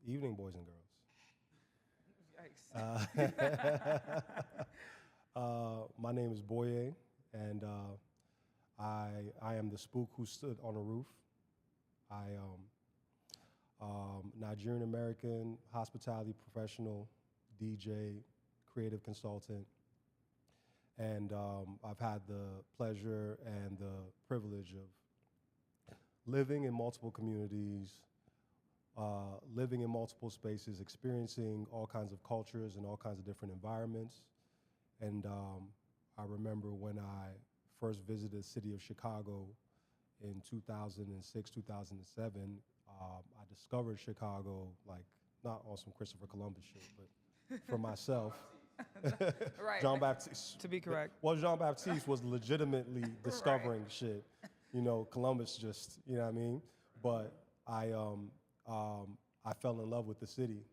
Evening, boys and girls. Yikes. My name is Boye, and I am the spook who stood on a roof. I Nigerian American hospitality professional, DJ, creative consultant, and I've had the pleasure and the privilege of living in multiple communities, living in multiple spaces, experiencing all kinds of cultures and all kinds of different environments. And I remember when I first visited the city of Chicago in 2006, 2007, I discovered Chicago, like, not on some Christopher Columbus shit, but for myself. Right. John Baptiste. To be correct. Well, Jean Baptiste was legitimately discovering shit. You know, Columbus just, you know what I mean? But I fell in love with the city,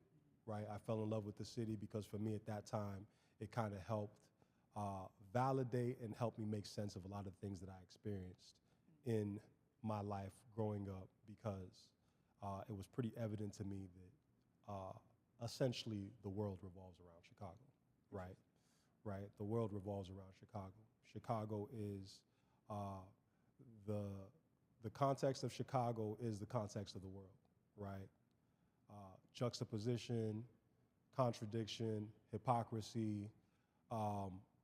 right? I fell in love with the city because for me at that time, it kind of helped validate and help me make sense of a lot of things that I experienced in my life growing up, because it was pretty evident to me that essentially the world revolves around Chicago, right? Right? The world revolves around Chicago. Chicago is the context of Chicago is the context of the world, right? Juxtaposition, contradiction, hypocrisy,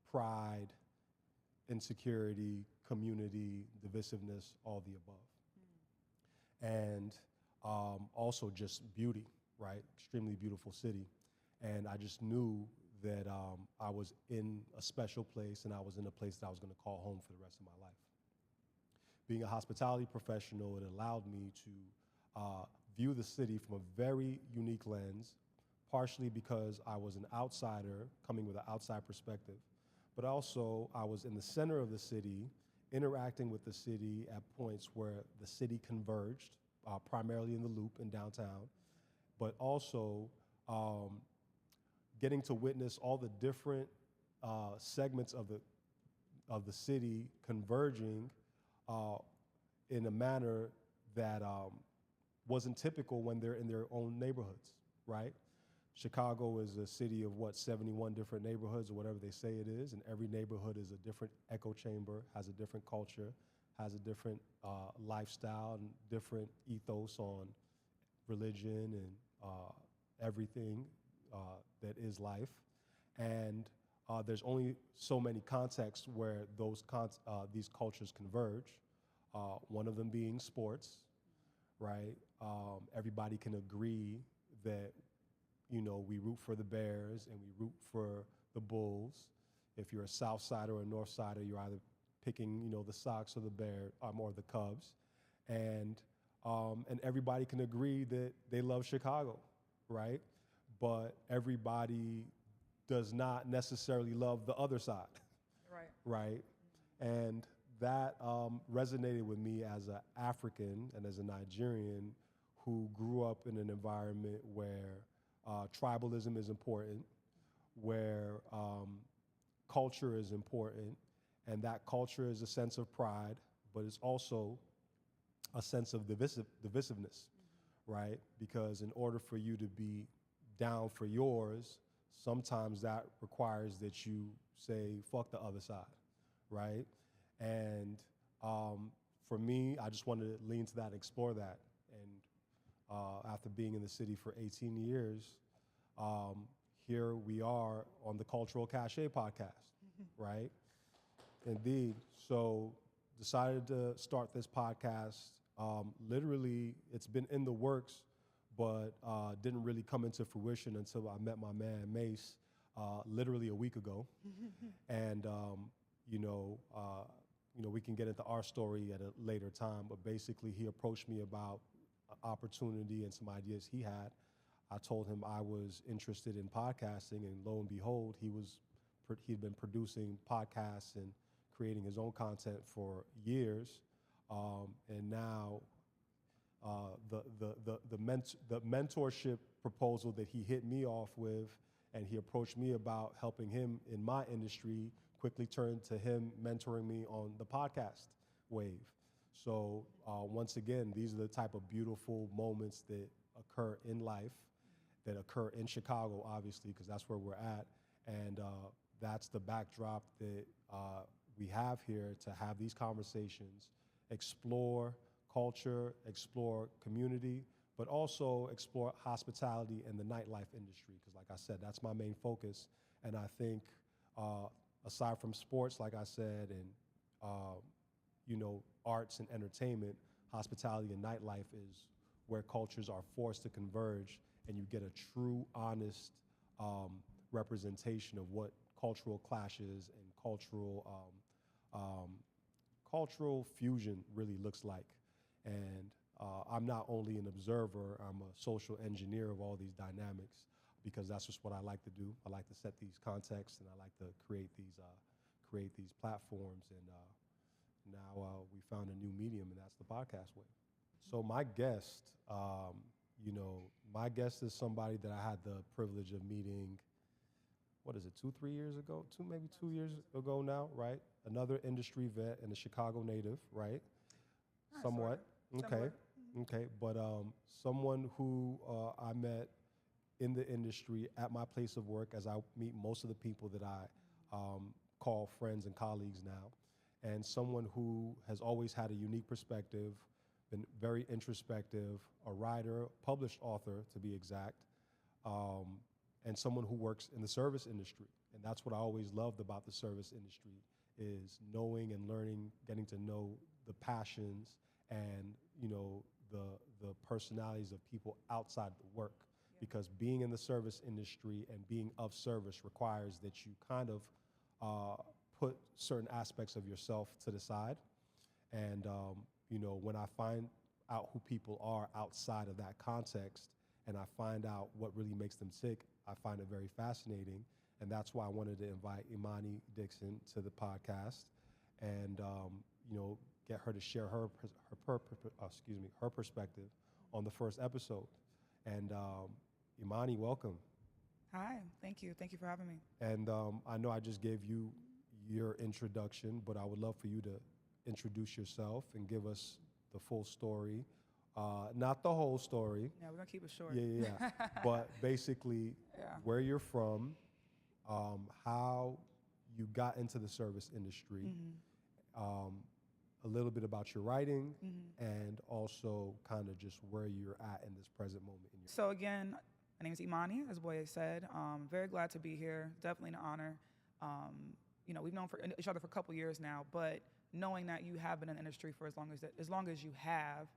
pride, insecurity, community, divisiveness, all the above. And also just beauty, right? Extremely beautiful city. And I just knew that I was in a special place, and I was in a place that I was going to call home for the rest of my life. Being a hospitality professional, it allowed me to view the city from a very unique lens, partially because I was an outsider coming with an outside perspective, but also I was in the center of the city, interacting with the city at points where the city converged, primarily in the Loop in downtown, but also getting to witness all the different segments of the city converging in a manner that wasn't typical when they're in their own neighborhoods, right? Chicago is a city of 71 different neighborhoods, or whatever they say it is, and every neighborhood is a different echo chamber, has a different culture, has a different lifestyle and different ethos on religion and everything that is life. And there's only so many contexts where these cultures converge. One of them being sports, right? Everybody can agree that, you know, we root for the Bears and we root for the Bulls. If you're a South Sider or a North Sider, you're either picking, you know, the Sox or the Bears or the Cubs, and everybody can agree that they love Chicago, right? But everybody does not necessarily love the other side, Right. right? And that resonated with me as an African and as a Nigerian who grew up in an environment where tribalism is important, where culture is important, and that culture is a sense of pride, but it's also a sense of divisiveness, right? Because in order for you to be down for yours, sometimes that requires that you say, fuck the other side, right? And for me, I just wanted to lean to that, explore that. And after being in the city for 18 years, here we are on the Cultural Cachet podcast, right? Indeed. So decided to start this podcast. Literally, it's been in the works, but didn't really come into fruition until I met my man Mace literally a week ago. And we can get into our story at a later time, but basically he approached me about an opportunity and some ideas he had. I told him I was interested in podcasting, and lo and behold, he'd been producing podcasts and creating his own content for years, and now the mentorship proposal that he hit me off with, and he approached me about helping him in my industry, quickly turned to him mentoring me on the podcast wave. So once again, these are the type of beautiful moments that occur in life, that occur in Chicago, obviously, because that's where we're at. And that's the backdrop that we have here to have these conversations, explore culture, explore community, but also explore hospitality and the nightlife industry. Because like I said, that's my main focus. And I think aside from sports, like I said, and arts and entertainment, hospitality and nightlife is where cultures are forced to converge, and you get a true, honest representation of what cultural clashes and cultural fusion really looks like. And I'm not only an observer, I'm a social engineer of all these dynamics, because that's just what I like to do. I like to set these contexts, and I like to create these platforms. And now we found a new medium, and that's the podcast way. So my guest, my guest is somebody that I had the privilege of meeting, 3 years ago? Maybe 2 years ago now, right? Another industry vet and a Chicago native, right? Somewhat. Okay. Okay. But someone who I met in the industry at my place of work, as I meet most of the people that I call friends and colleagues now, and someone who has always had a unique perspective, been very introspective, a writer, published author to be exact, and someone who works in the service industry. And that's what I always loved about the service industry, is knowing and learning, getting to know the passions and the personalities of people outside the work. Because being in the service industry and being of service requires that you kind of put certain aspects of yourself to the side. And when I find out who people are outside of that context, and I find out what really makes them tick, I find it very fascinating. And that's why I wanted to invite Imani Dixon to the podcast, and get her to share her perspective on the first episode. And Imani, welcome. Hi, thank you. Thank you for having me. And I know I just gave you your introduction, but I would love for you to introduce yourself and give us the full story. Not the whole story. Yeah, we're going to keep it short. Yeah. But basically, where you're from, how you got into the service industry, a little bit about your writing, and also kind of just where you're at in this present moment. So again, my name is Imani, as Boye said. Very glad to be here. Definitely an honor. We've known each other for a couple years now, but knowing that you have been in the industry for as long as you have,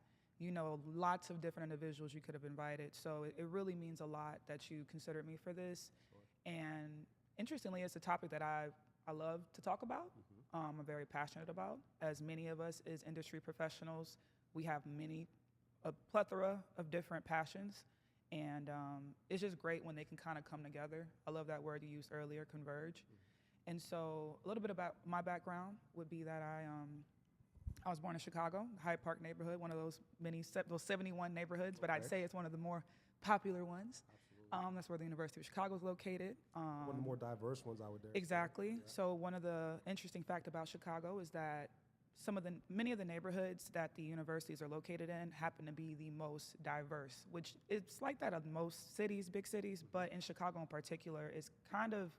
lots of different individuals you could have invited. So it really means a lot that you considered me for this. Sure. And interestingly, it's a topic that I love to talk about. I'm very passionate about. As many of us as industry professionals, we have a plethora of different passions. And it's just great when they can kind of come together. I love that word you used earlier, converge. And so a little bit about my background would be that I was born in Chicago, Hyde Park neighborhood, one of those 71 neighborhoods, but I'd say it's one of the more popular ones. That's where the University of Chicago is located. One of the more diverse ones, I would dare say. Exactly. Yeah. So one of the interesting facts about Chicago is that many of the neighborhoods that the universities are located in happen to be the most diverse, which it's like that of most cities, big cities, but in Chicago in particular, it's kind of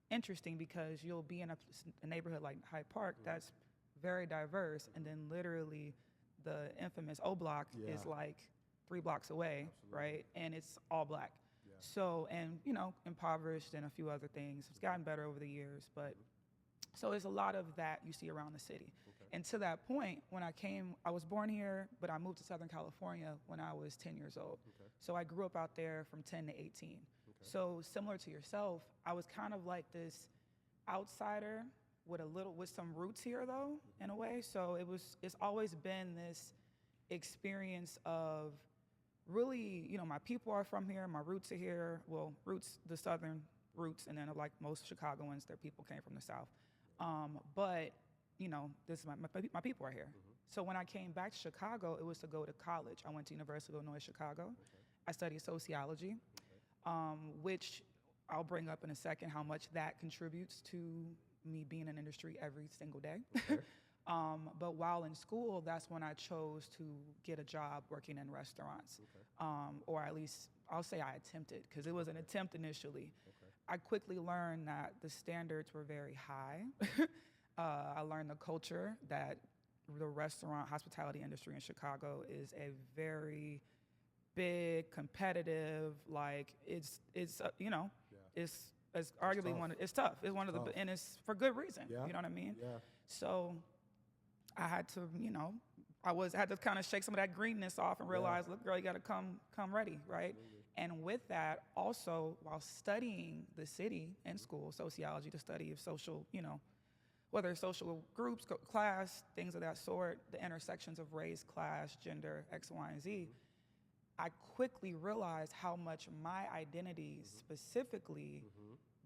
interesting because you'll be in a neighborhood like Hyde Park that's very diverse, and then literally the infamous O Block is like 3 blocks away, right? And it's all black. Yeah. So, and impoverished and a few other things. It's gotten better over the years, but so there's a lot of that you see around the city. Okay. And to that point, when I was born here, but I moved to Southern California when I was 10 years old. Okay. So I grew up out there from 10 to 18. Okay. So similar to yourself, I was kind of like this outsider with some roots here though, in a way. So it's always been this experience of really, my people are from here, my roots are here. Well, the southern roots, and then like most Chicagoans, their people came from the South. But this is my people are here. So when I came back to Chicago, it was to go to college. I went to University of Illinois, Chicago. Okay. I studied sociology, which I'll bring up in a second how much that contributes to me being in industry every single day. Okay. But while in school, that's when I chose to get a job working in restaurants. Okay. Or at least I'll say I attempted, because it was an attempt initially. Okay. I quickly learned that the standards were very high. I learned the culture, that the restaurant hospitality industry in Chicago is a very big, competitive, like it's it's arguably tough. it's tough. It's one of tough. and it's for good reason. Yeah. You know what I mean? Yeah. So I had to, had to kind of shake some of that greenness off and realize, look, girl, you got to come ready, right? Absolutely. And with that, also while studying the city in school, sociology, the study of social, whether it's social groups, class, things of that sort, the intersections of race, class, gender, X, Y, and Z, I quickly realized how much my identity specifically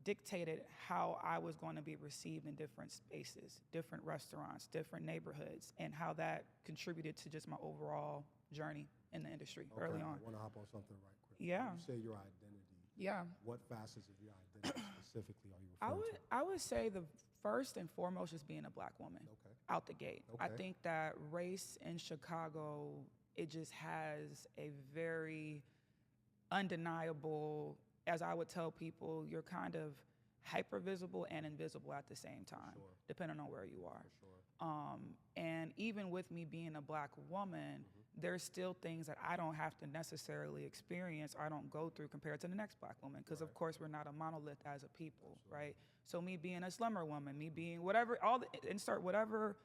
dictated how I was going to be received in different spaces, different restaurants, different neighborhoods, and how that contributed to just my overall journey in the industry early on. I want to hop on something right quick. Yeah. When you say your identity, Yeah. what facets of your identity specifically are you referring to? I would say the first and foremost is being a Black woman out the gate. I Okay. think that race in Chicago, it just has a very undeniable, as I would tell people, you're kind of hyper visible and invisible at the same time, sure. depending on where you are. For sure. And even with me being a Black woman, there's still things that I don't have to necessarily experience or I don't go through compared to the next Black woman, because of course we're not a monolith as a people, right? So me being a slimmer woman, me being whatever, insert whatever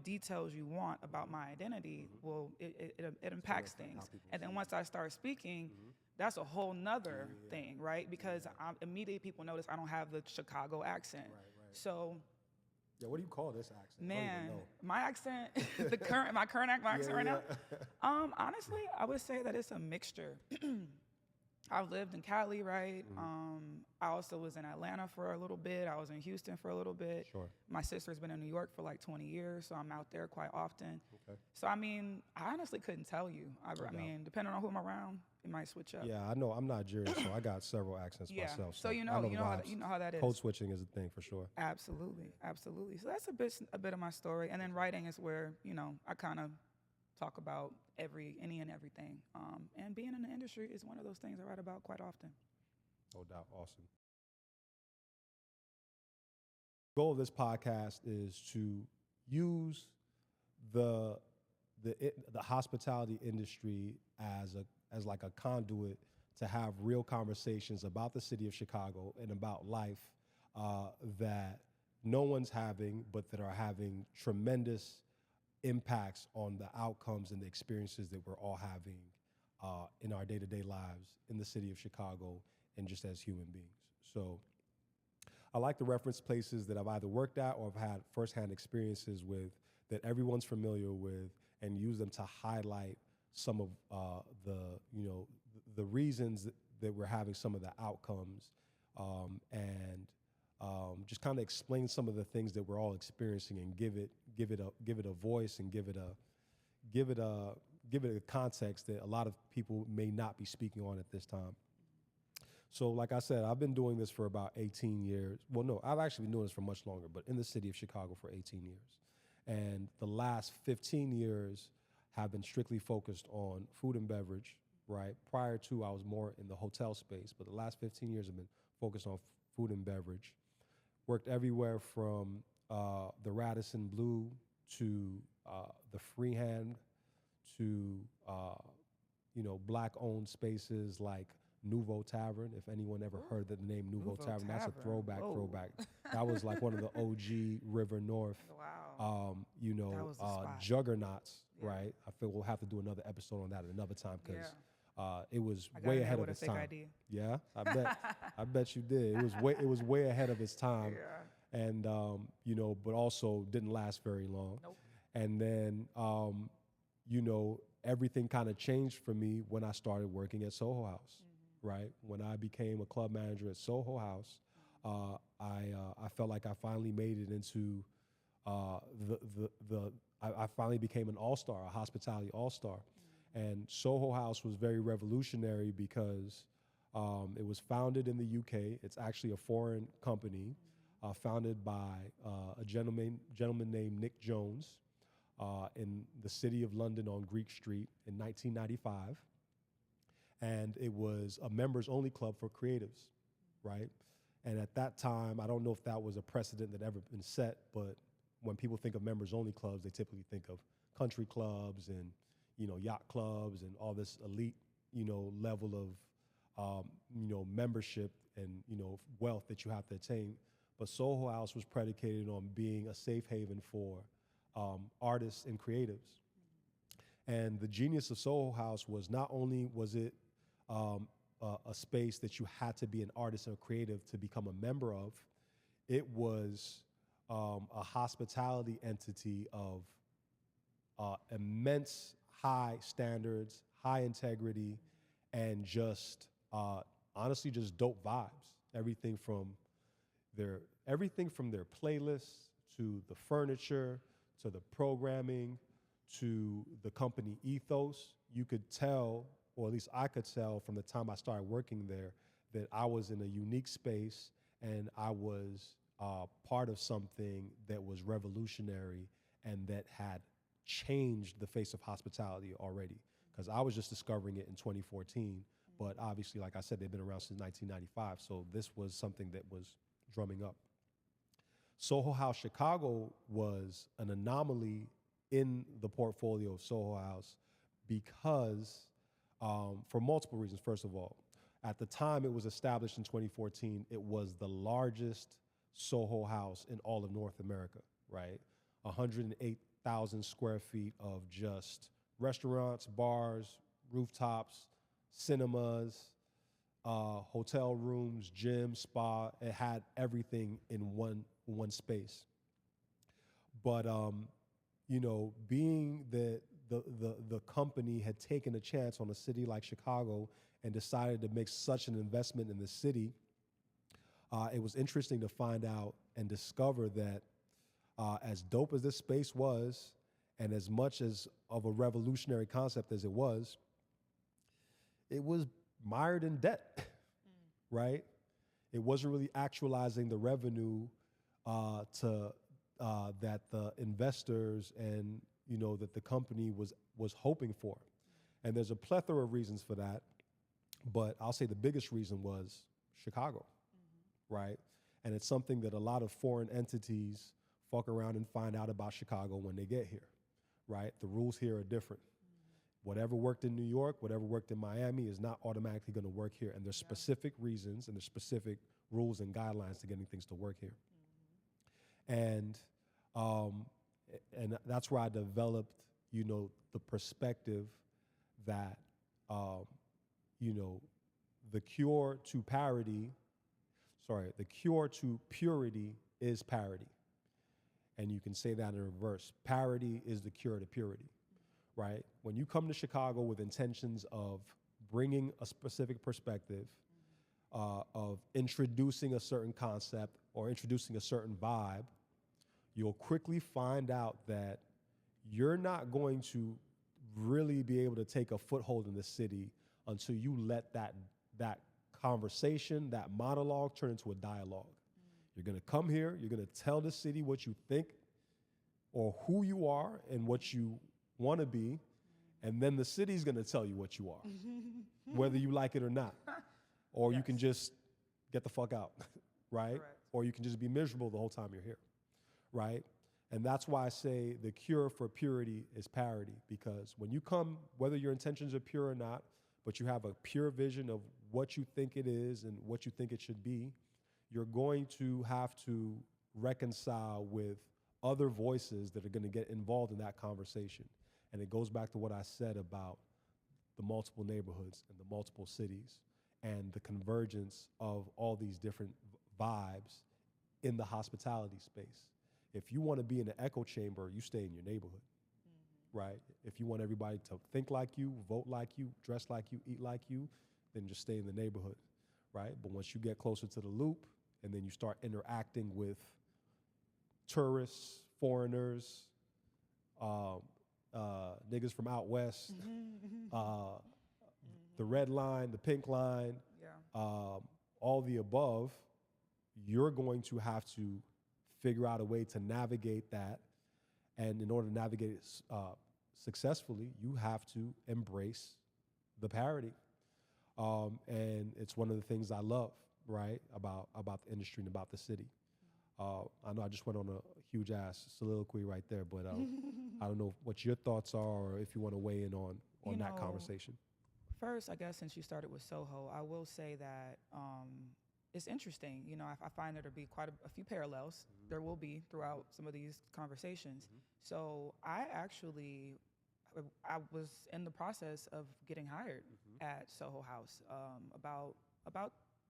details you want about my identity, well, it impacts things. And then once I start speaking, that's a whole nother thing, right? Because immediately people notice I don't have the Chicago accent. Right. So, Yeah, what do you call this accent? man, I don't even know. my accent, my current accent right now, honestly, I would say that it's a mixture. I've lived in Cali, right? I also was in Atlanta for a little bit. I was in Houston for a little bit. Sure. My sister's been in New York for like 20 years, so I'm out there quite often. Okay. So, I mean, I honestly couldn't tell you. I mean, depending on who I'm around, it might switch up. Yeah, I know. I'm Nigerian, so I got several accents myself. So I you know know the how that is. Code switching is a thing for sure. Absolutely. So that's a bit of my story. And then writing is where, I kind of talk about any and everything. And being in the industry is one of those things I write about quite often. No doubt. Awesome. The goal of this podcast is to use the hospitality industry as like a conduit to have real conversations about the city of Chicago and about life that no one's having, but that are having tremendous impacts on the outcomes and the experiences that we're all having in our day-to-day lives in the city of Chicago and just as human beings. So I like to reference places that I've either worked at or I've had firsthand experiences with that everyone's familiar with, and use them to highlight some of the reasons that we're having some of the outcomes, and just kind of explain some of the things that we're all experiencing and give it a voice and give it a context that a lot of people may not be speaking on at this time. So like I said, I've been doing this for about 18 years. Well, no, I've actually been doing this for much longer, but in the city of Chicago for 18 years. And the last 15 years have been strictly focused on food and beverage, right? Prior to, I was more in the hotel space, but the last 15 years have been focused on food and beverage. Worked everywhere from the Radisson Blu to the Freehand to, Black-owned spaces like Nouveau Tavern, if anyone ever heard the name Nouveau Tavern. That's a throwback. That was like one of the OG River North, Wow. That was the spot. juggernauts, Yeah. right? I feel we'll have to do another episode on that at another time because it was I got way in there ahead of with a its sick time. idea. Yeah, I bet you did. It was way ahead of its time, and but also didn't last very long. Nope. And then everything kind of changed for me when I started working at Soho House. Right? When I became a club manager at Soho House, I felt like I finally made it into I finally became an all-star, a hospitality all-star. And Soho House was very revolutionary because it was founded in the UK. It's actually a foreign company founded by a gentleman named Nick Jones in the city of London on Greek Street in 1995. and it was a members only club for creatives, right? And at that time, I don't know if that was a precedent that ever been set, but when people think of members only clubs, they typically think of country clubs and, yacht clubs and all this elite, level of, membership and, wealth that you have to attain. But Soho House was predicated on being a safe haven for artists and creatives. And the genius of Soho House was not only was it a space that you had to be an artist or creative to become a member of, it was a hospitality entity of immense high standards, high integrity, and just honestly just dope vibes. Everything from their playlists to the furniture to the programming to the company ethos. You could tell, or at least I could tell from the time I started working there, that I was in a unique space and I was part of something that was revolutionary and that had changed the face of hospitality already. Because I was just discovering it in 2014, but obviously, like I said, they've been around since 1995, so this was something that was drumming up. Soho House Chicago was an anomaly in the portfolio of Soho House because, for multiple reasons. First of all, at the time it was established in 2014, it was the largest Soho House in all of North America, right? 108,000 square feet of just restaurants, bars, rooftops, cinemas, hotel rooms, gym, spa. It had everything in one space. But being that the company had taken a chance on a city like Chicago and decided to make such an investment in the city, it was interesting to find out and discover that as dope as this space was, and as much as of a revolutionary concept as it was mired in debt, right? It wasn't really actualizing the revenue that the investors and that the company was hoping for. And there's a plethora of reasons for that, but I'll say the biggest reason was Chicago, right? And it's something that a lot of foreign entities fuck around and find out about Chicago when they get here, right? The rules here are different. Whatever worked in New York, whatever worked in Miami is not automatically going to work here. And there's specific reasons and there's specific rules and guidelines to getting things to work here. And that's where I developed, the perspective that, the cure to purity is parody. And you can say that in reverse. Parody is the cure to purity, right? When you come to Chicago with intentions of bringing a specific perspective, of introducing a certain concept or introducing a certain vibe, you'll quickly find out that you're not going to really be able to take a foothold in the city until you let that conversation, that monologue turn into a dialogue. You're going to come here, you're going to tell the city what you think or who you are and what you want to be, and then the city's going to tell you what you are, whether you like it or not. Or you can just get the fuck out, right? Correct. Or you can just be miserable the whole time you're here, right? And that's why I say the cure for purity is parody, because when you come, whether your intentions are pure or not, but you have a pure vision of what you think it is and what you think it should be, you're going to have to reconcile with other voices that are going to get involved in that conversation. And it goes back to what I said about the multiple neighborhoods and the multiple cities and the convergence of all these different vibes in the hospitality space. If you want to be in an echo chamber, you stay in your neighborhood, right? If you want everybody to think like you, vote like you, dress like you, eat like you, then just stay in the neighborhood, right? But once you get closer to the loop and then you start interacting with tourists, foreigners, niggas from out west, the red line, the pink line, all the above, you're going to have to figure out a way to navigate that. And in order to navigate it successfully, you have to embrace the parody. And it's one of the things I love, right, about the industry and about the city. I know I just went on a huge ass soliloquy right there, but I don't know what your thoughts are, or if you want to weigh in on You that know, conversation. First, I guess since you started with Soho, I will say that it's interesting. You know, I find there to be quite a few parallels. There will be throughout some of these conversations. So I was in the process of getting hired at Soho House about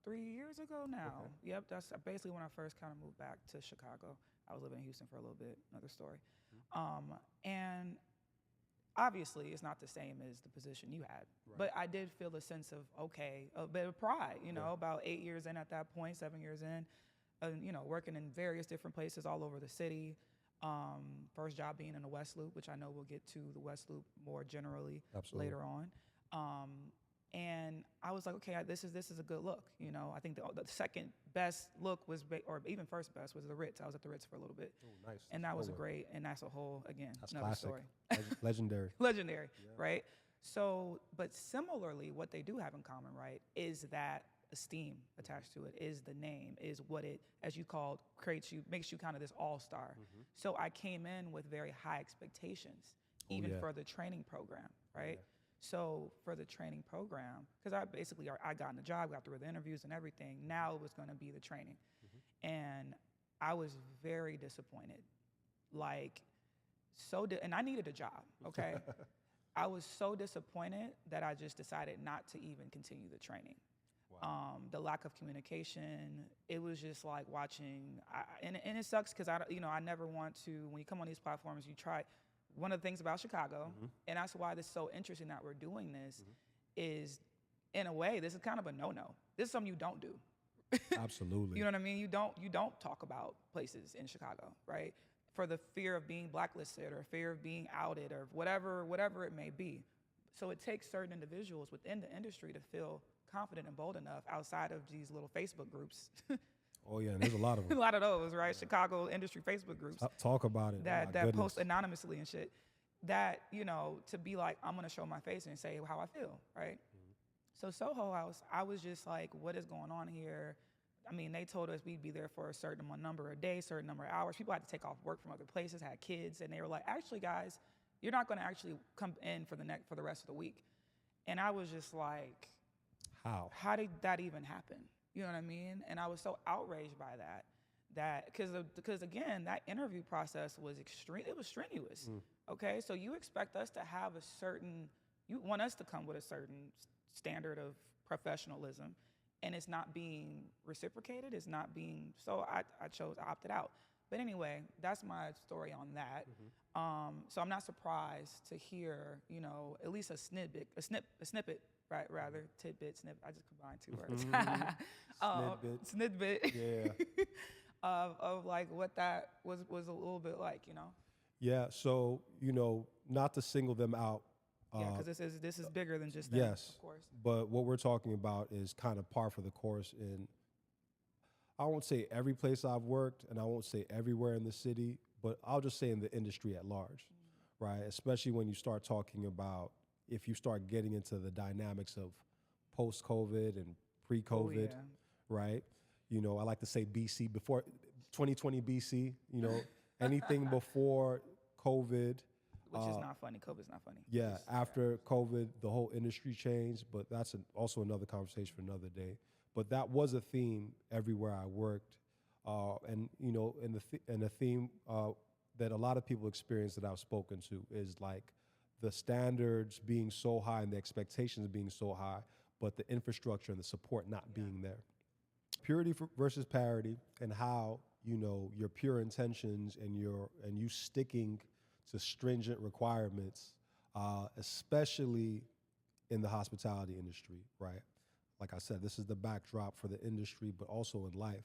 3 years ago now. Okay. Yep, that's basically when I first kind of moved back to Chicago. I was living in Houston for a little bit. Another story. And obviously it's not the same as the position you had, but I did feel a sense of a bit of pride, about 8 years in at that point, 7 years in, working in various different places all over the city. First job being in the West Loop, which I know we'll get to the West Loop more generally Absolutely. later on. And I was like, okay, this is a good look. I think the second best look was, or even first best, was the Ritz. I was at the Ritz for a little bit. Oh, nice. And that was great. And that's a whole, again, That's another classic. story. Legendary. Legendary, right? So, but similarly, what they do have in common, right, is that esteem attached to it, is the name, is what it, as you called, makes you kind of this all-star. So I came in with very high expectations, even for the training program, right? So for the training program, because I got in the job, got through the interviews and everything, now it was going to be the training. And I was very disappointed. And I needed a job, okay? I was so disappointed that I just decided not to even continue the training. Wow. The lack of communication, it was just like watching, and it sucks because I never want to, when you come on these platforms, you try. One of the things about Chicago, and that's why this is so interesting that we're doing this, is in a way, this is kind of a no-no. This is something you don't do. Absolutely. You know what I mean? You don't talk about places in Chicago, right? For the fear of being blacklisted or fear of being outed or whatever it may be. So it takes certain individuals within the industry to feel confident and bold enough outside of these little Facebook groups. Oh yeah, and there's a lot of them. A lot of those, right? Chicago industry Facebook groups. Talk about it. That My goodness. post anonymously and shit. That, to be like, I'm gonna show my face and say how I feel, right? So Soho House, I was just like, what is going on here? I mean, they told us we'd be there for a certain number of days, certain number of hours. People had to take off work from other places, had kids, and they were like, actually, guys, you're not gonna actually come in for the rest of the week. And I was just like, how did that even happen? You know what I mean? And I was so outraged by that because again, that interview process was extreme. It was strenuous. Okay, so you expect us to have you want us to come with a certain standard of professionalism, and it's not being reciprocated. It's not being. So I opted out. But anyway, that's my story on that. So I'm not surprised to hear, at least a snippet, right? Rather, tidbit, snippet. I just combined two words. Snippet. Yeah. of like what that was a little bit like, Yeah. So not to single them out. Yeah, because this is bigger than just them, yes, of course. But what we're talking about is kind of par for the course in, I won't say every place I've worked, and I won't say everywhere in the city, but I'll just say in the industry at large, right? Especially when you start talking about, if you start getting into the dynamics of post-COVID and pre-COVID, right? I like to say BC, before 2020 BC, anything before COVID. Which is not funny. COVID's not funny. Yeah, after COVID, the whole industry changed, but that's also another conversation for another day. But that was a theme everywhere I worked, and and a theme that a lot of people experience that I've spoken to is like the standards being so high and the expectations being so high, but the infrastructure and the support not being there. Purity versus parody, and how your pure intentions and you sticking to stringent requirements, especially in the hospitality industry, right? Like I said, this is the backdrop for the industry, but also in life.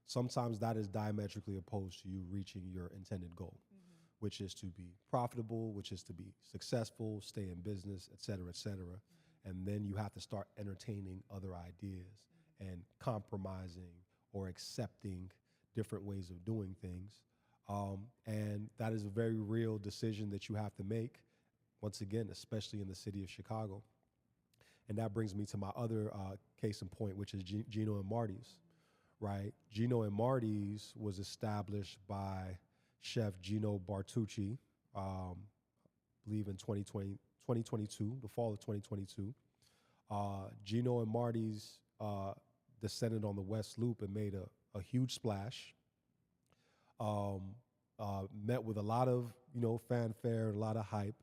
Sometimes that is diametrically opposed to you reaching your intended goal, which is to be profitable, which is to be successful, stay in business, et cetera, et cetera. And then you have to start entertaining other ideas and compromising or accepting different ways of doing things. And that is a very real decision that you have to make, once again, especially in the city of Chicago. And that brings me to my other case in point, which is Gino and Marty's, right? Gino and Marty's was established by Chef Gino Bartucci, I believe in 2022, the fall of 2022. Gino and Marty's descended on the West Loop and made a huge splash. Met with a lot of, fanfare, a lot of hype.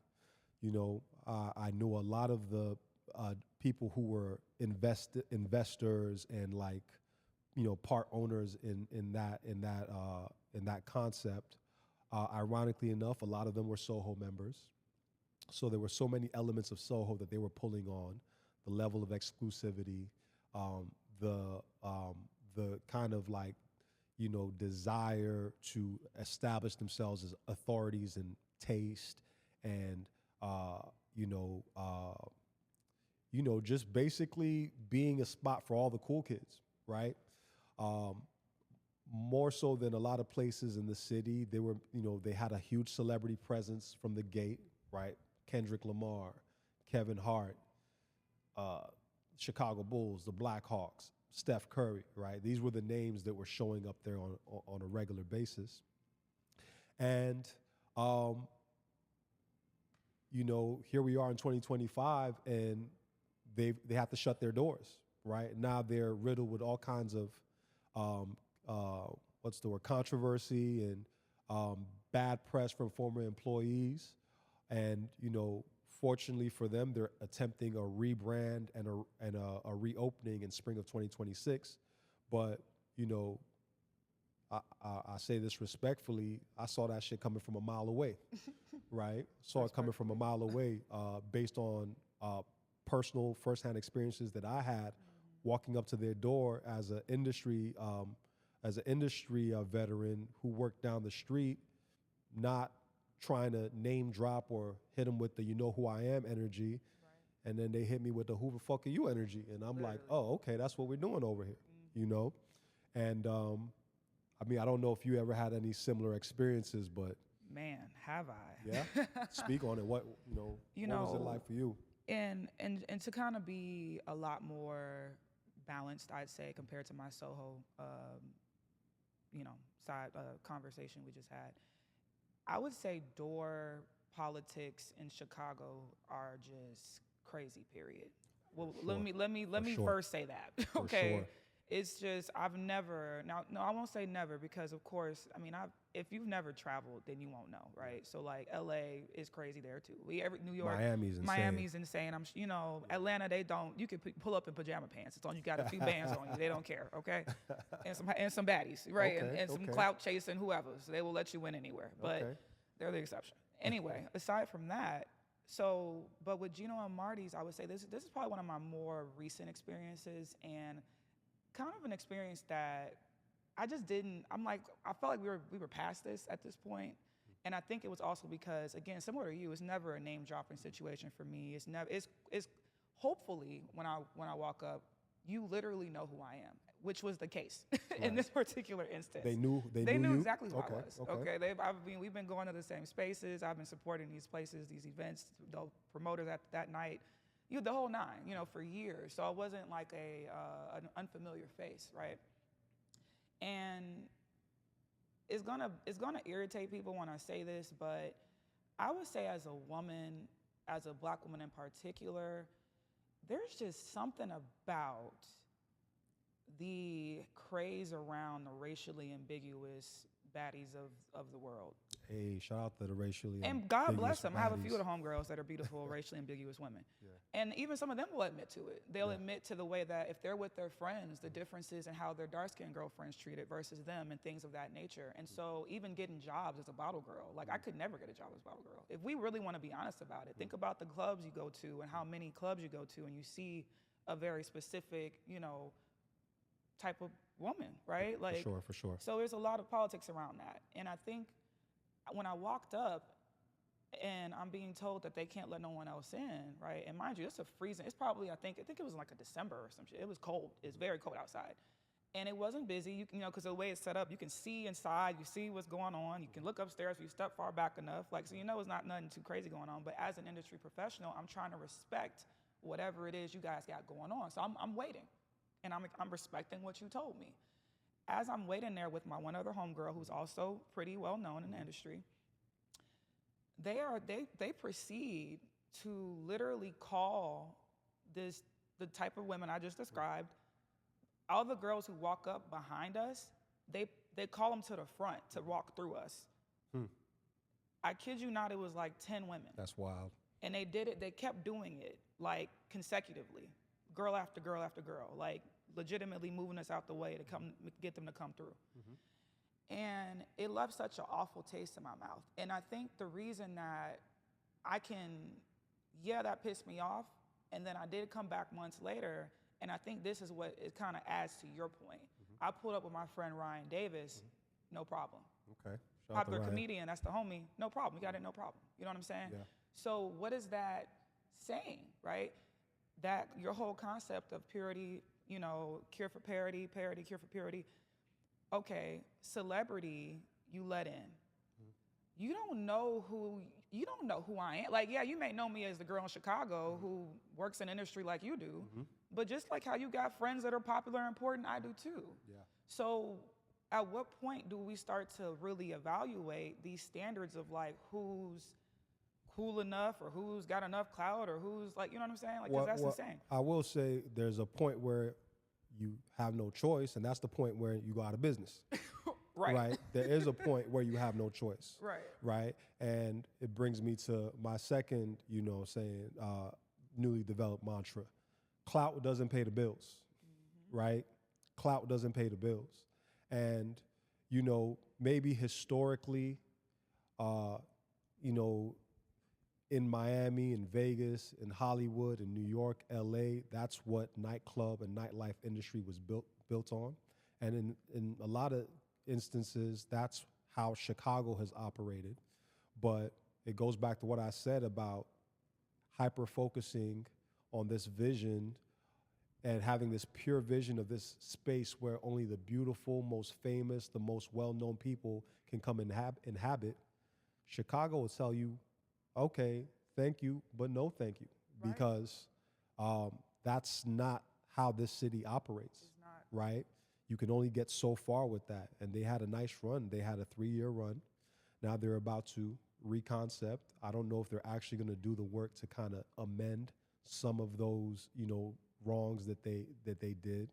I knew a lot of the people who were investors and part owners in that concept. Ironically enough, a lot of them were Soho members. So there were so many elements of Soho that they were pulling on: the level of exclusivity, the kind of desire to establish themselves as authorities in taste, and just basically being a spot for all the cool kids, right? More so than a lot of places in the city, they had a huge celebrity presence from the gate, right? Kendrick Lamar, Kevin Hart, Chicago Bulls, the Blackhawks, Steph Curry, right? These were the names that were showing up there on a regular basis. And, here we are in 2025, and they have to shut their doors, right? Now they're riddled with all kinds of, controversy and bad press from former employees. And, fortunately for them, they're attempting a rebrand and a reopening in spring of 2026. But, I say this respectfully, I saw that shit coming from a mile away, right? Saw it coming from a mile away based on personal firsthand experiences that I had walking up to their door as an industry veteran who worked down the street, not trying to name drop or hit them with the who I am energy. Right. And then they hit me with the who the fuck are you energy. And I'm like, oh, okay, that's what we're doing over here, And I don't know if you ever had any similar experiences, but. Man, have I? Yeah? Speak on it. What was it like for you? And to kind of be a lot more balanced, I'd say, compared to my Soho, side conversation we just had. I would say door politics in Chicago are just crazy, period. Well, sure. let me sure. first say that. For okay. Sure. It's just, I've never, no, I won't say never, because of course, if you've never traveled, then you won't know, right? So LA is crazy there too. New York, Miami's insane. Atlanta, you can pull up in pajama pants. As long as you got a few bands on you, they don't care, okay? And some baddies, right? Okay, and some clout chasing whoever, so they will let you win anywhere. But they're the exception. Anyway, aside from that, but with Gino and Marty's, I would say this is probably one of my more recent experiences, and kind of an experience that I just didn't, I felt like we were past this at this point. And I think it was also because, again, similar to you, it's never a name dropping situation for me. It's hopefully when I walk up, you literally know who I am, which was the case in this particular instance. They knew exactly who I was. Okay. We've been going to the same spaces. I've been supporting these places, these events, the promoters that night. The whole nine, for years. So I wasn't like an unfamiliar face, right? And it's gonna irritate people when I say this, but I would say as a woman, as a Black woman in particular, there's just something about the craze around the racially ambiguous baddies of the world. Hey, shout out to the racially ambiguous And God bless them. baddies. I have a few of the homegirls that are beautiful, racially ambiguous women. Yeah. And even some of them will admit to it. They'll admit to the way that if they're with their friends, the differences in how their dark-skinned girlfriends treated versus them and things of that nature. And so even getting jobs as a bottle girl, I could never get a job as a bottle girl. If we really want to be honest about it, think about the clubs you go to and how many clubs you go to, and you see a very specific, type of woman, right? For sure. So there's a lot of politics around that. And I think when I walked up and I'm being told that they can't let no one else in, right? And mind you, it's a freezing, it's probably, I think it was like a December or some shit. It was cold. It's very cold outside. And it wasn't busy, because the way it's set up, you can see inside, you see what's going on. You can look upstairs if you step far back enough. So it's not nothing too crazy going on. But as an industry professional, I'm trying to respect whatever it is you guys got going on. So I'm waiting, and I'm respecting what you told me. As I'm waiting there with my one other homegirl who's also pretty well known in the industry, they proceed to literally call the type of women I just described. All the girls who walk up behind us, they call them to the front to walk through us. I kid you not, it was like 10 women. That's wild. And they kept doing it like consecutively, girl after girl after girl, like legitimately moving us out the way to get them to come through. And it left such an awful taste in my mouth. And I think the reason that that pissed me off. And then I did come back months later, and I think this is what it kind of adds to your point. I pulled up with my friend Ryan Davis, no problem. Okay. Popular comedian, that's the homie, no problem. We got it, no problem. You know what I'm saying? Yeah. So what is that saying, right? That your whole concept of purity, cure for parody, cure for purity. Okay, celebrity, you let in. You don't know who I am. Like, yeah, you may know me as the girl in Chicago who works in industry like you do, but just like how you got friends that are popular and important, I do too. Yeah. So at what point do we start to really evaluate these standards of like who's cool enough or who's got enough clout or who's like, you know what I'm saying? Like, 'cause that's insane. I will say there's a point where you have no choice, and that's the point where you go out of business. Right. There is a point where you have no choice. Right. And it brings me to my second, newly developed mantra. Clout doesn't pay the bills. Right. Clout doesn't pay the bills. And, maybe historically, in Miami, in Vegas, in Hollywood, in New York, LA, that's what nightclub and nightlife industry was built on. And in a lot of instances, that's how Chicago has operated. But it goes back to what I said about hyper-focusing on this vision and having this pure vision of this space where only the beautiful, most famous, the most well-known people can come and inhabit. Chicago will tell you, okay, thank you, but no thank you, because that's not how this city operates, right? You can only get so far with that. And they had a nice run. They had a 3-year run. Now they're about to reconcept. I don't know if they're actually going to do the work to kind of amend some of those, wrongs that they did.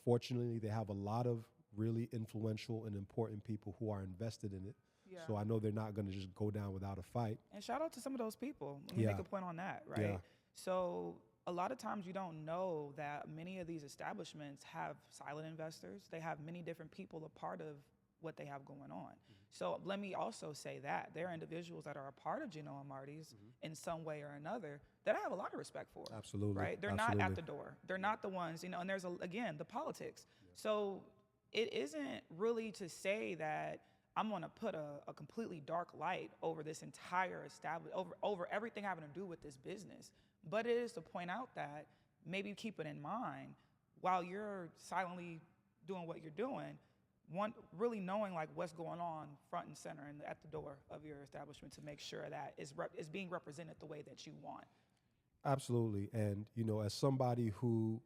Fortunately, they have a lot of really influential and important people who are invested in it. Yeah. So I know they're not going to just go down without a fight. And shout out to some of those people. Let me make a point on that, right? Yeah. So a lot of times you don't know that many of these establishments have silent investors. They have many different people a part of what they have going on. So let me also say that there are individuals that are a part of Gino and Marty's in some way or another that I have a lot of respect for. Absolutely. Right? They're not at the door. They're not the ones, and there's, again, the politics. Yeah. So it isn't really to say that I'm going to put a completely dark light over this entire over everything having to do with this business. But it is to point out that maybe keep it in mind while you're silently doing what you're doing, really knowing like what's going on front and center and at the door of your establishment to make sure that it's being represented the way that you want. Absolutely. And, as somebody who,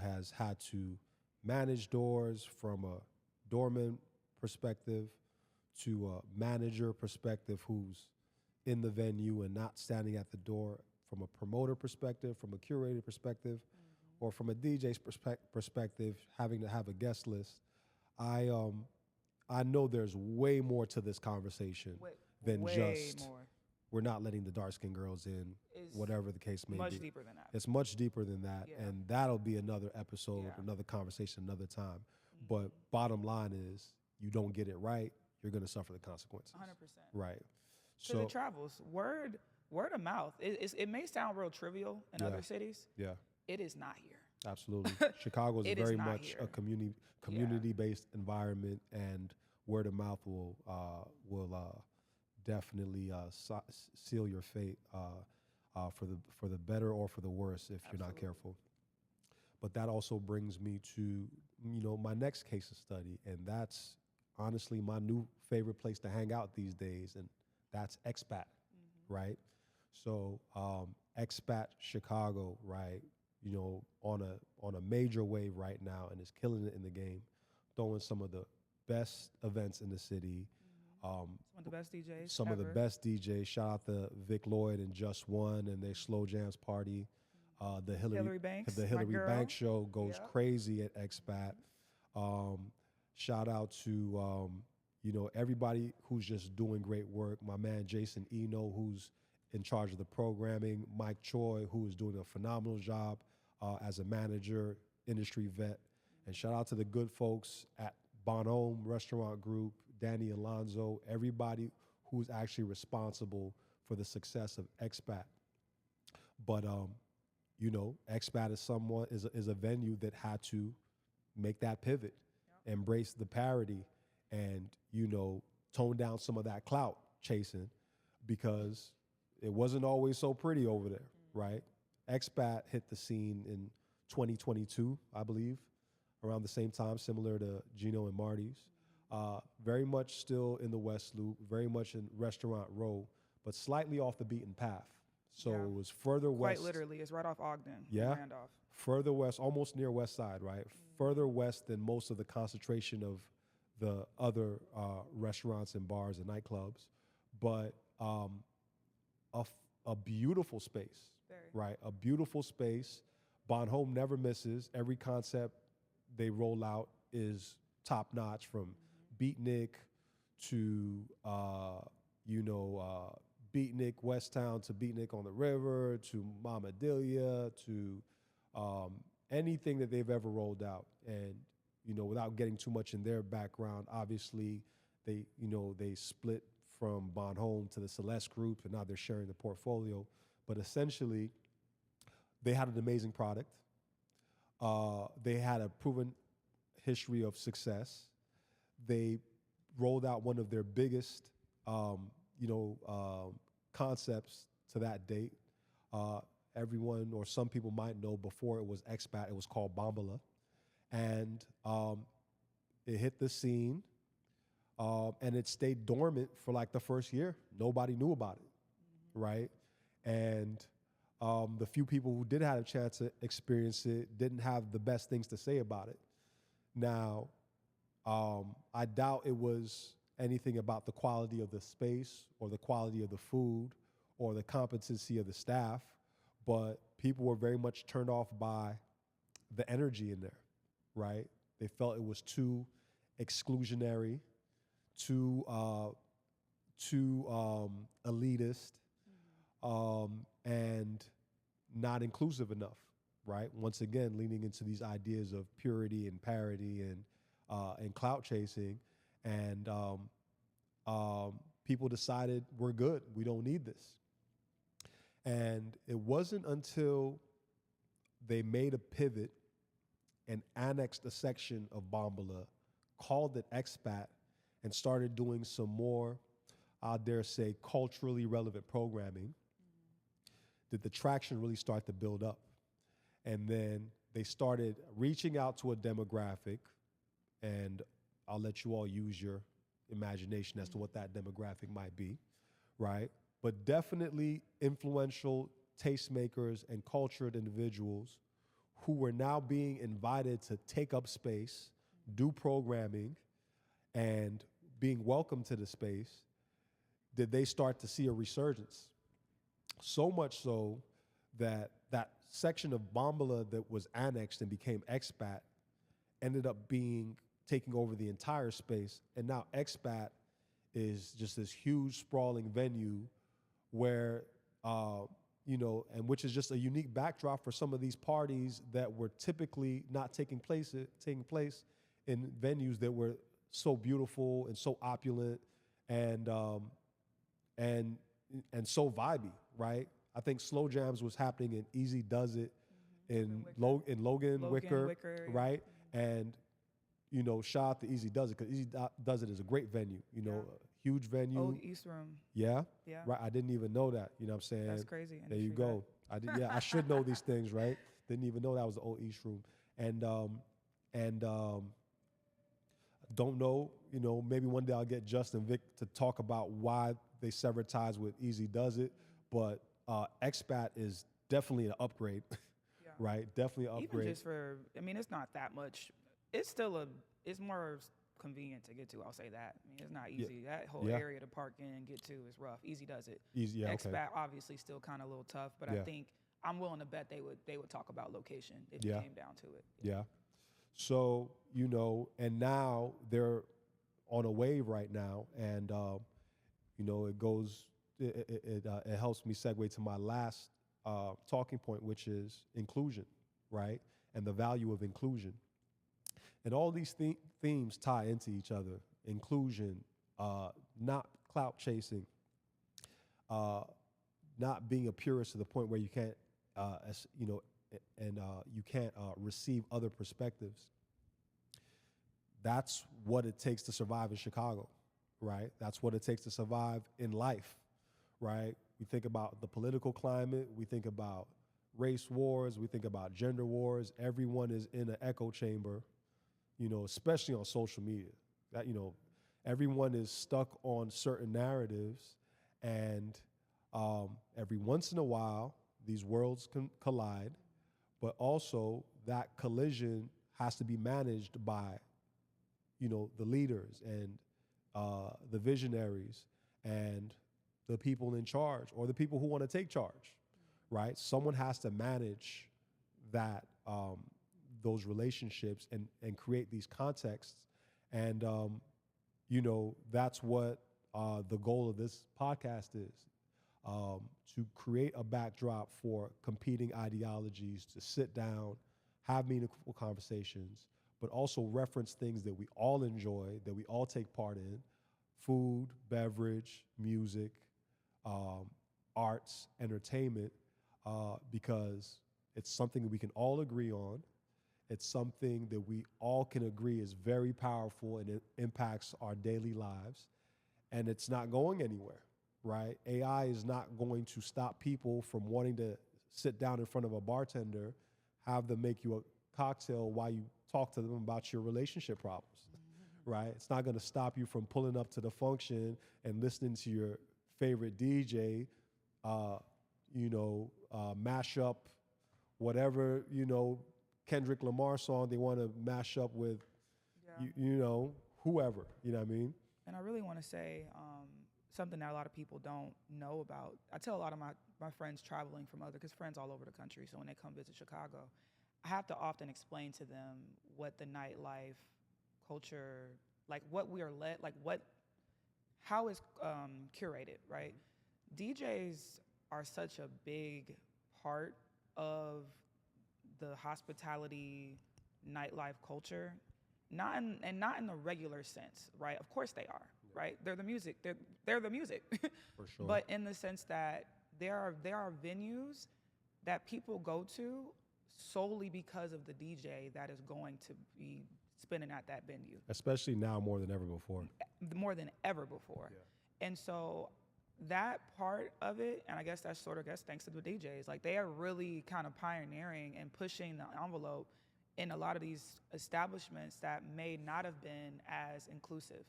has had to manage doors from a doorman perspective to a manager perspective who's in the venue and not standing at the door, from a promoter perspective, from a curator perspective, or from a DJ's perspective, having to have a guest list, I know there's way more to this conversation than just more. We're not letting the dark-skinned girls in, whatever the case may be. Much deeper than that. It's much deeper than that, and that'll be another episode, another conversation, another time. But bottom line is, you don't get it right, you're going to suffer the consequences. 100%. Right. So it travels. Word of mouth. It may sound real trivial in other cities. Yeah. It is not here. Absolutely. Chicago is very much a community-based environment, and word of mouth will definitely seal your fate for the better or for the worse if you're not careful. But that also brings me to my next case of study, and that's honestly my new favorite place to hang out these days, and that's expat, right? So expat Chicago, right? You know, on a major wave right now, and is killing it in the game, throwing some of the best events in the city. Some of the best DJs. Some of the best DJs. Shout out to Vic Lloyd and Just One and their Slow Jams party. The Hillary Banks, the my Hillary girl. Banks show goes Yeah. crazy at Expat. Shout out to you know, everybody who's just doing great work. My man Jason Eno, who's in charge of the programming. Mike Choi, who is doing a phenomenal job as a manager, industry vet. And shout out to the good folks at Bonhomme Restaurant Group, Danny Alonzo, everybody who's actually responsible for the success of Expat. But you know, Expat is a venue that had to make that pivot, embrace the parody, and you know, tone down some of that clout chasing, because it wasn't always so pretty over there, right? Expat hit the scene in 2022, I believe, around the same time, similar to Gino and Marty's. Very much still in the West Loop, very much in Restaurant Row, but slightly off the beaten path. So Yeah. it was further west. Quite literally, it's right off Ogden. Yeah. And Randolph. Further west, almost near West Side, right? Further west than most of the concentration of the other restaurants and bars and nightclubs, but a beautiful space, Very. right? A beautiful space. Bonhomme never misses. Every concept they roll out is top notch, from Beatnik to you know, Beatnik West Town to Beatnik on the River to Mama Delia to anything that they've ever rolled out. And you know, without getting too much in their background, obviously they split from Bonhomme to the Celeste Group, and now they're sharing the portfolio. But essentially, they had an amazing product. They had a proven history of success. They rolled out one of their biggest, concepts to that date. Everyone, or some people might know, before it was Expat, it was called Bombala. And it hit the scene, and it stayed dormant for like the first year. Nobody knew about it, right? And the few people who did have a chance to experience it didn't have the best things to say about it. Now, I doubt it was anything about the quality of the space or the quality of the food or the competency of the staff, but people were very much turned off by the energy in there, right? They felt it was too exclusionary, too elitist, and not inclusive enough, right? Once again, leaning into these ideas of purity and parody and clout chasing, and people decided, we're good, we don't need this. And it wasn't until they made a pivot and annexed a section of Bombala, called it Expat, and started doing some more, I dare say, culturally relevant programming, did the traction really start to build up. And then they started reaching out to a demographic, and I'll let you all use your imagination as to what that demographic might be, right? But definitely influential tastemakers and cultured individuals who were now being invited to take up space, do programming, and being welcome to the space. Did they start to see a resurgence? So much so that that section of Bombala that was annexed and became Expat ended up taking over the entire space. And now Expat is just this huge sprawling venue where, and which is just a unique backdrop for some of these parties that were typically not taking place in venues that were so beautiful and so opulent and so vibey, right? I think Slow Jams was happening in Easy Does It in Logan Wicker, right? And shout out to Easy Does It, because Easy Does It is a great venue, a huge venue. Old East Room. Yeah? Yeah. Right. I didn't even know that. You know what I'm saying? That's crazy. There you go. I should know these things, right? Didn't even know that was the Old East Room. And don't know, maybe one day I'll get Justin Vic to talk about why they severed ties with Easy Does It, but expat is definitely an upgrade, Yeah. right? Definitely an Even upgrade. just for, I mean, it's not that much. It's more convenient to get to. I'll say that. I mean, it's not Yeah. easy. That whole Yeah. area to park in and get to is rough. Easy does it. Easy, yeah, okay. Expat obviously still kind of a little tough, but Yeah. I think I'm willing to bet they would talk about location if Yeah. it came down to it. Yeah. So, and now they're on a wave right now, and it helps me segue to my last talking point, which is inclusion, right? And the value of inclusion. And all these themes tie into each other. Inclusion, not clout chasing, not being a purist to the point where you can't, you can't receive other perspectives. That's what it takes to survive in Chicago, right? That's what it takes to survive in life, right? We think about the political climate, we think about race wars, we think about gender wars. Everyone is in an echo chamber, especially on social media. That, everyone is stuck on certain narratives, and every once in a while, these worlds can collide, but also that collision has to be managed by, the leaders and the visionaries and the people in charge, or the people who want to take charge, right? Someone has to manage that, those relationships and create these contexts. And, that's what the goal of this podcast is, to create a backdrop for competing ideologies to sit down, have meaningful conversations, but also reference things that we all enjoy, that we all take part in: food, beverage, music, arts, entertainment, because it's something that we can all agree on. It's something that we all can agree is very powerful and it impacts our daily lives. And it's not going anywhere, right? AI is not going to stop people from wanting to sit down in front of a bartender, have them make you a cocktail while you talk to them about your relationship problems, right? It's not going to stop you from pulling up to the function and listening to your favorite DJ, mash up whatever, Kendrick Lamar song they want to mash up with, whoever, you know what I mean? And I really want to say something that a lot of people don't know about. I tell a lot of my friends traveling from because friends all over the country, so when they come visit Chicago, I have to often explain to them what the nightlife culture, like what we are led, like how it's curated, right? DJs are such a big part of the hospitality nightlife culture, not in the regular sense, right? Of course they are, right? They're the music. They're the music. For sure. But in the sense that there are venues that people go to solely because of the DJ that is going to be spinning at that venue. Especially now more than ever before. More than ever before. Yeah. And so that part of it, and I guess that's thanks to the DJs, like they are really kind of pioneering and pushing the envelope in a lot of these establishments that may not have been as inclusive.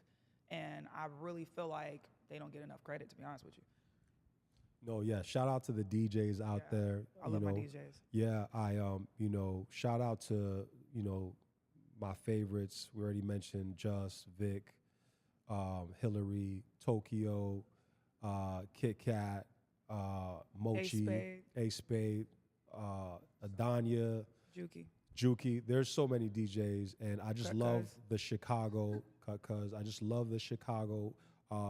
And I really feel like they don't get enough credit, to be honest with you. No, yeah. Shout out to the DJs out there. I love my DJs. Yeah, I shout out to, my favorites. We already mentioned Just, Vic, Hillary, Tokyo, Kit Kat, Mochi, A Spade, Adanya, Juki. There's so many DJs, and I just love the Chicago, because I just love the Chicago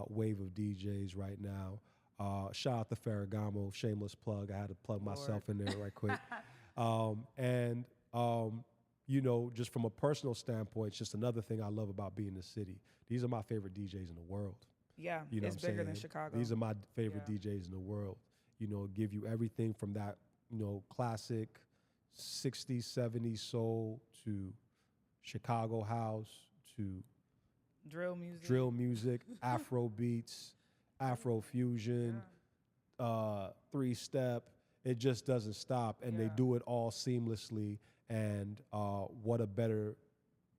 wave of DJs right now. Shout out to Ferragamo, shameless plug. I had to plug myself in there right quick. Just from a personal standpoint, it's just another thing I love about being in the city. These are my favorite DJs in the world. Yeah, it's bigger than Chicago. These are my favorite DJs in the world. Give you everything from that, classic 60s, 70s soul to Chicago house to drill music, Afro beats, Afro fusion, 3-step. It just doesn't stop, and they do it all seamlessly. And what a better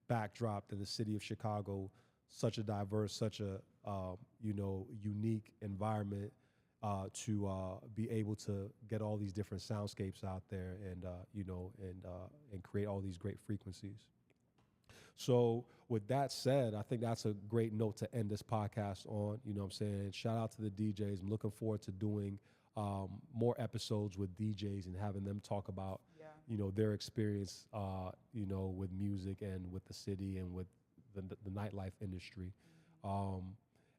backdrop than the city of Chicago, such a diverse, such a unique environment, to be able to get all these different soundscapes out there and and create all these great frequencies. So with that said, I think that's a great note to end this podcast on. You know what I'm saying? Shout out to the DJs. I'm looking forward to doing more episodes with DJs and having them talk about, their experience, with music and with the city and with the nightlife industry.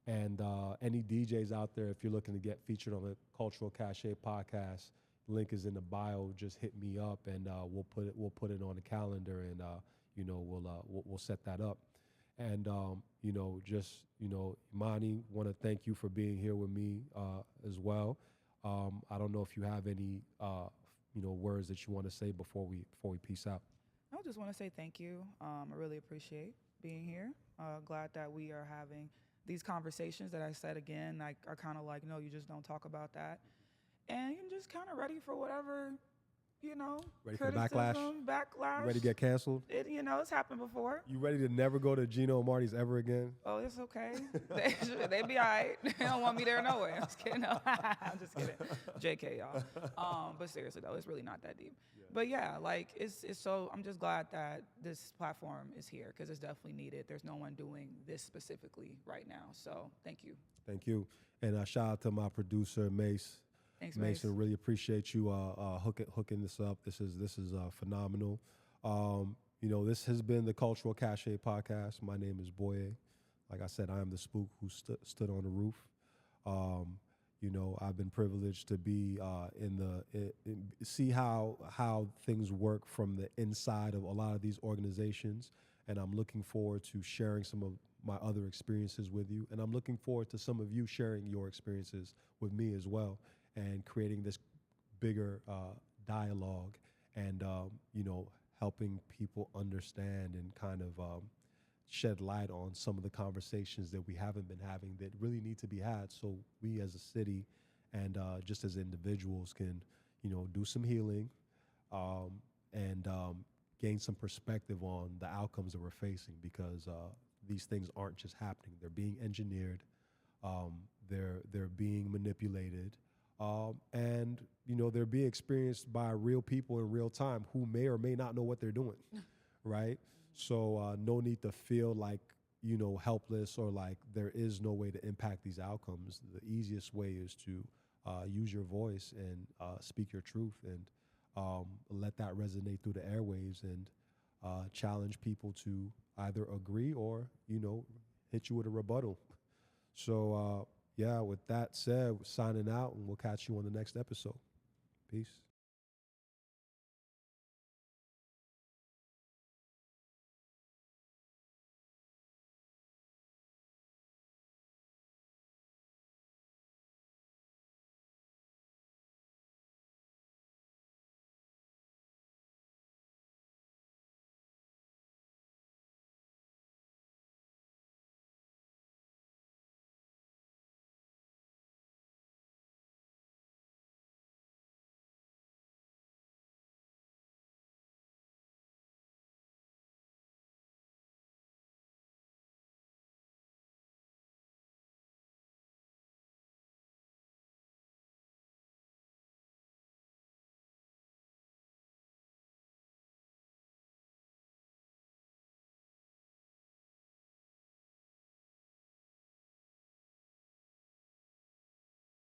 And any DJs out there, if you're looking to get featured on the Cultural Cachet podcast, link is in the bio. Just hit me up, and we'll put it on the calendar, and we'll set that up. And Imani, want to thank you for being here with me as well. I don't know if you have any words that you want to say before we peace out. I just want to say thank you. I really appreciate being here. Glad that we are having these conversations that I said again, like, are kind of like, no, you just don't talk about that. And you're just kind of ready for whatever, ready for the backlash. You ready to get canceled? It's happened before. You ready to never go to Gino and Marty's ever again? Oh, it's okay. They be all right. They don't want me there no way. I'm just kidding. No, I'm just kidding. JK, y'all. But seriously, though, it's really not that deep. Yeah. But yeah, like, it's so, I'm just glad that this platform is here because it's definitely needed. There's no one doing this specifically right now. So thank you. Thank you. And shout out to my producer, Mace. Thanks, Mason. Really appreciate you hooking this up. This is phenomenal. This has been the Cultural Cachet podcast. My name is Boye. Like I said, I am the spook who stood on the roof. I've been privileged to be see how things work from the inside of a lot of these organizations, and I'm looking forward to sharing some of my other experiences with you, and I'm looking forward to some of you sharing your experiences with me as well, and creating this bigger dialogue and helping people understand and kind of shed light on some of the conversations that we haven't been having that really need to be had, so we as a city and just as individuals can do some healing and gain some perspective on the outcomes that we're facing, because these things aren't just happening. They're being engineered, they're being manipulated, and they're being experienced by real people in real time who may or may not know what they're doing, right? So no need to feel like helpless or like there is no way to impact these outcomes. The easiest way is to use your voice and speak your truth and let that resonate through the airwaves and challenge people to either agree or hit you with a rebuttal. So with that said, we're signing out, and we'll catch you on the next episode. Peace.